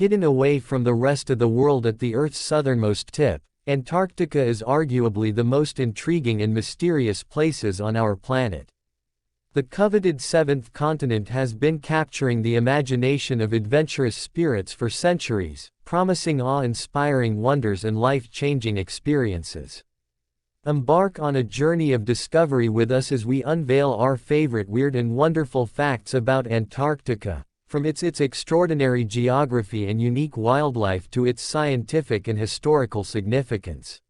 Hidden away from the rest of the world at the Earth's southernmost tip, Antarctica is arguably the most intriguing and mysterious places on our planet. The coveted seventh continent has been capturing the imagination of adventurous spirits for centuries, promising awe-inspiring wonders and life-changing experiences. Embark on a journey of discovery with us as we unveil our favorite weird and wonderful facts about Antarctica, from its extraordinary geography and unique wildlife to its scientific and historical significance.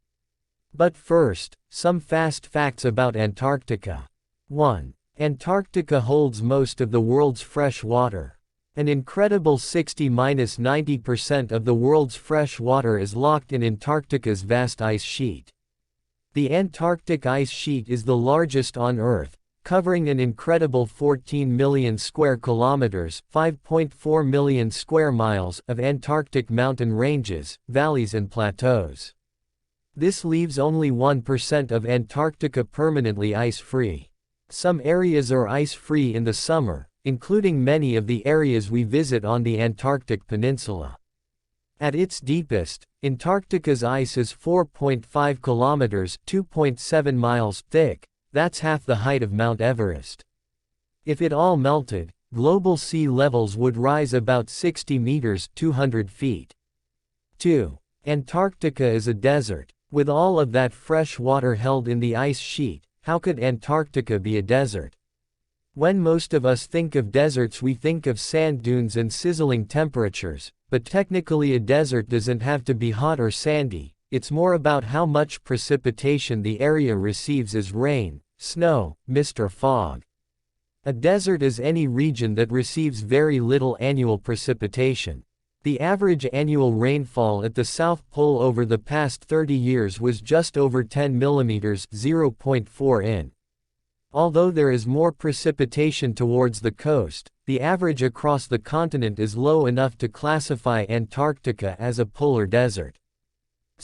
But first, some fast facts about Antarctica. 1. Antarctica holds most of the world's fresh water. An incredible 60–90% of the world's fresh water is locked in Antarctica's vast ice sheet. The Antarctic ice sheet is the largest on Earth, covering an incredible 14 million square kilometers, 5.4 million square miles of Antarctic mountain ranges, valleys and plateaus. This leaves only 1% of Antarctica permanently ice-free. Some areas are ice-free in the summer, including many of the areas we visit on the Antarctic Peninsula. At its deepest, Antarctica's ice is 4.5 kilometers (2.7 miles) thick. That's half the height of Mount Everest. If it all melted, global sea levels would rise about 60 meters (200 feet). 2. Antarctica is a desert. With all of that fresh water held in the ice sheet, how could Antarctica be a desert? When most of us think of deserts, we think of sand dunes and sizzling temperatures, but technically a desert doesn't have to be hot or sandy. It's more about how much precipitation the area receives as rain, snow, mist or fog. A desert is any region that receives very little annual precipitation. The average annual rainfall at the South Pole over the past 30 years was just over 10 mm (0.4 in). Although there is more precipitation towards the coast, the average across the continent is low enough to classify Antarctica as a polar desert.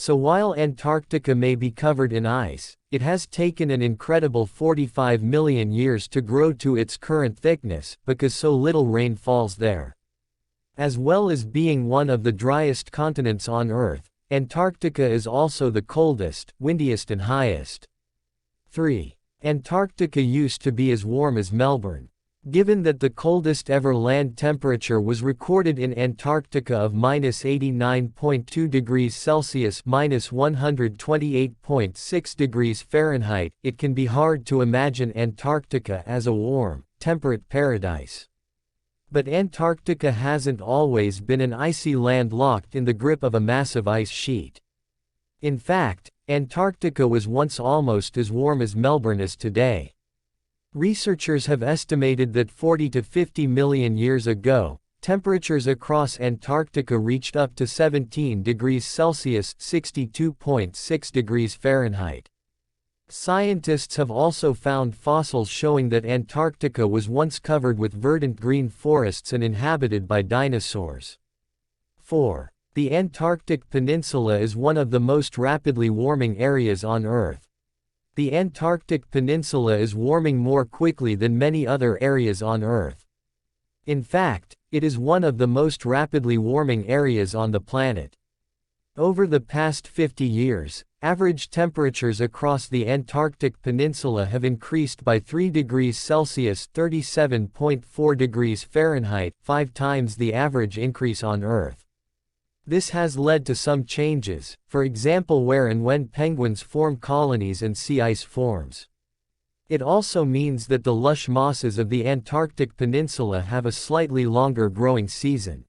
So while Antarctica may be covered in ice, it has taken an incredible 45 million years to grow to its current thickness, because so little rain falls there. As well as being one of the driest continents on Earth, Antarctica is also the coldest, windiest and highest. 3. Antarctica used to be as warm as Melbourne. Given that the coldest ever land temperature was recorded in Antarctica of -89.2 degrees Celsius (-128.6 degrees Fahrenheit), it can be hard to imagine Antarctica as a warm, temperate paradise. But Antarctica hasn't always been an icy land locked in the grip of a massive ice sheet. In fact, Antarctica was once almost as warm as Melbourne is today. Researchers have estimated that 40 to 50 million years ago, temperatures across Antarctica reached up to 17 degrees Celsius (62.6 degrees Fahrenheit). Scientists have also found fossils showing that Antarctica was once covered with verdant green forests and inhabited by dinosaurs. 4. The Antarctic Peninsula is one of the most rapidly warming areas on Earth. The Antarctic Peninsula is warming more quickly than many other areas on Earth. In fact, it is one of the most rapidly warming areas on the planet. Over the past 50 years, average temperatures across the Antarctic Peninsula have increased by 3 degrees Celsius (37.4 degrees Fahrenheit), 5 times the average increase on Earth. This has led to some changes, for example where and when penguins form colonies and sea ice forms. It also means that the lush mosses of the Antarctic Peninsula have a slightly longer growing season.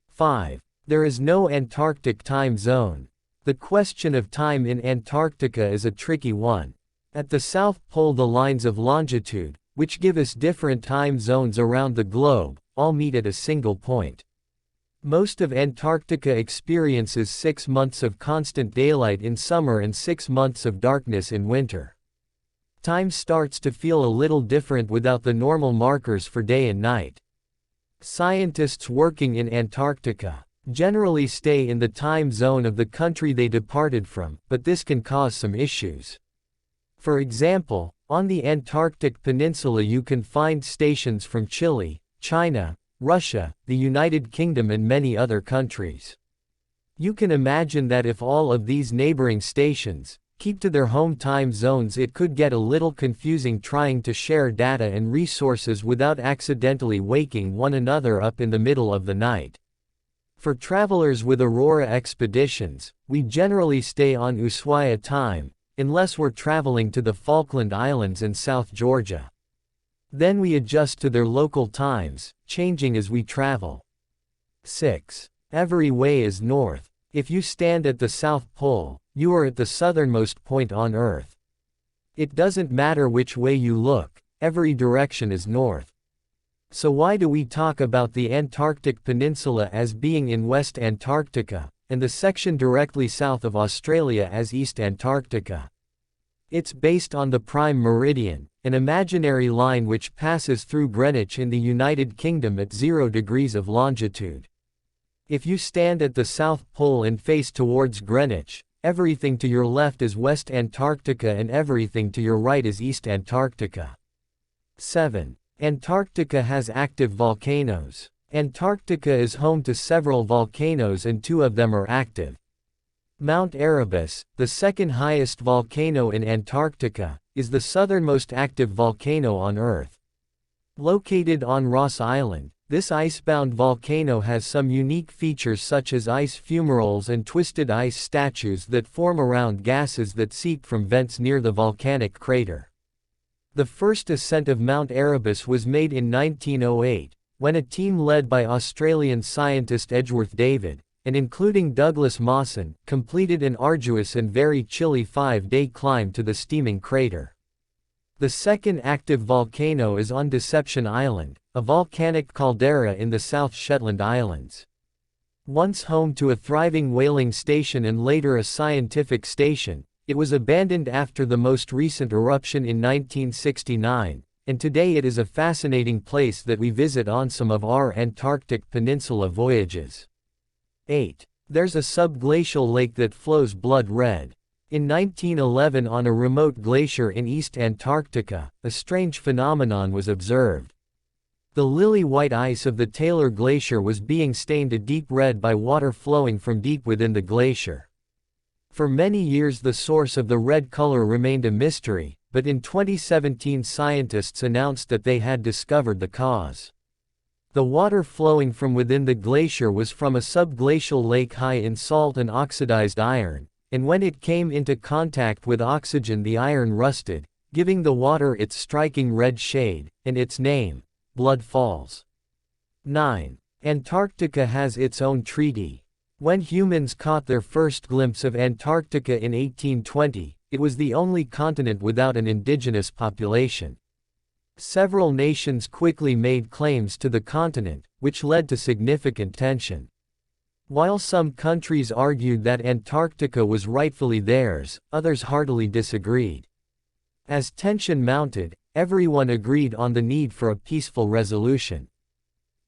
5. There is no Antarctic time zone. The question of time in Antarctica is a tricky one. At the South Pole, the lines of longitude, which give us different time zones around the globe, all meet at a single point. Most of Antarctica experiences 6 months of constant daylight in summer and 6 months of darkness in winter. Time starts to feel a little different without the normal markers for day and night. Scientists working in Antarctica generally stay in the time zone of the country they departed from, but this can cause some issues. For example, on the Antarctic Peninsula you can find stations from Chile, China, Russia, the United Kingdom and many other countries. You can imagine that if all of these neighboring stations keep to their home time zones, it could get a little confusing trying to share data and resources without accidentally waking one another up in the middle of the night. For travelers with Aurora expeditions, we generally stay on Ushuaia time, unless we're traveling to the Falkland Islands and South Georgia. Then we adjust to their local times, changing as we travel. 6. Every way is north. If you stand at the South Pole, you are at the southernmost point on Earth. It doesn't matter which way you look, every direction is north. So why do we talk about the Antarctic Peninsula as being in West Antarctica, and the section directly south of Australia as East Antarctica? It's based on the prime meridian, an imaginary line which passes through Greenwich in the United Kingdom at 0 degrees of longitude. If you stand at the South Pole and face towards Greenwich, everything to your left is West Antarctica and everything to your right is East Antarctica. 7. Antarctica has active volcanoes. Antarctica is home to several volcanoes and 2 of them are active. Mount Erebus, the second highest volcano in Antarctica, is the southernmost active volcano on Earth. Located on Ross Island, this icebound volcano has some unique features such as ice fumaroles and twisted ice statues that form around gases that seep from vents near the volcanic crater. The first ascent of Mount Erebus was made in 1908, when a team led by Australian scientist Edgeworth David, and including Douglas Mawson, completed an arduous and very chilly 5-day climb to the steaming crater. The second active volcano is on Deception Island, a volcanic caldera in the South Shetland Islands. Once home to a thriving whaling station and later a scientific station, it was abandoned after the most recent eruption in 1969, and today it is a fascinating place that we visit on some of our Antarctic Peninsula voyages. 8. There's a subglacial lake that flows blood red. In 1911 on a remote glacier in East Antarctica, a strange phenomenon was observed. The lily-white ice of the Taylor Glacier was being stained a deep red by water flowing from deep within the glacier. For many years the source of the red color remained a mystery, but in 2017 scientists announced that they had discovered the cause. The water flowing from within the glacier was from a subglacial lake high in salt and oxidized iron, and when it came into contact with oxygen the iron rusted, giving the water its striking red shade, and its name, Blood Falls. 9. Antarctica has its own treaty. When humans caught their first glimpse of Antarctica in 1820, it was the only continent without an indigenous population. Several nations quickly made claims to the continent, which led to significant tension. While some countries argued that Antarctica was rightfully theirs, others heartily disagreed. As tension mounted, everyone agreed on the need for a peaceful resolution.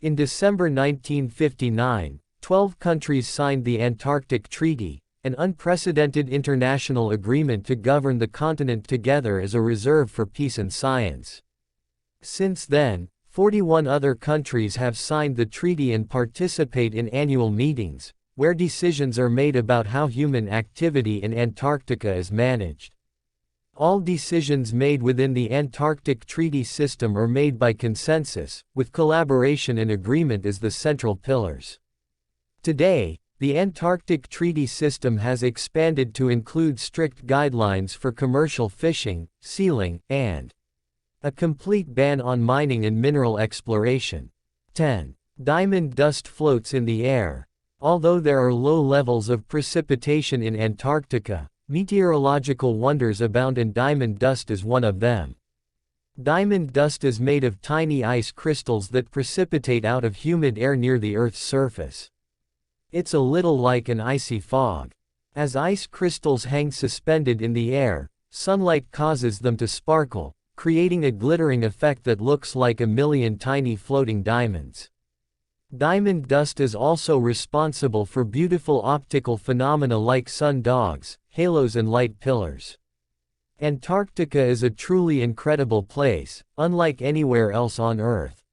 In December 1959, 12 countries signed the Antarctic Treaty, an unprecedented international agreement to govern the continent together as a reserve for peace and science. Since then, 41 other countries have signed the treaty and participate in annual meetings, where decisions are made about how human activity in Antarctica is managed. All decisions made within the Antarctic Treaty system are made by consensus, with collaboration and agreement as the central pillars. Today, the Antarctic Treaty System has expanded to include strict guidelines for commercial fishing, sealing, and a complete ban on mining and mineral exploration. 10. Diamond dust floats in the air. Although there are low levels of precipitation in Antarctica, meteorological wonders abound and diamond dust is one of them. Diamond dust is made of tiny ice crystals that precipitate out of humid air near the Earth's surface. It's a little like an icy fog. As ice crystals hang suspended in the air, sunlight causes them to sparkle, creating a glittering effect that looks like a million tiny floating diamonds. Diamond dust is also responsible for beautiful optical phenomena like sun dogs, halos and light pillars. Antarctica is a truly incredible place, unlike anywhere else on Earth.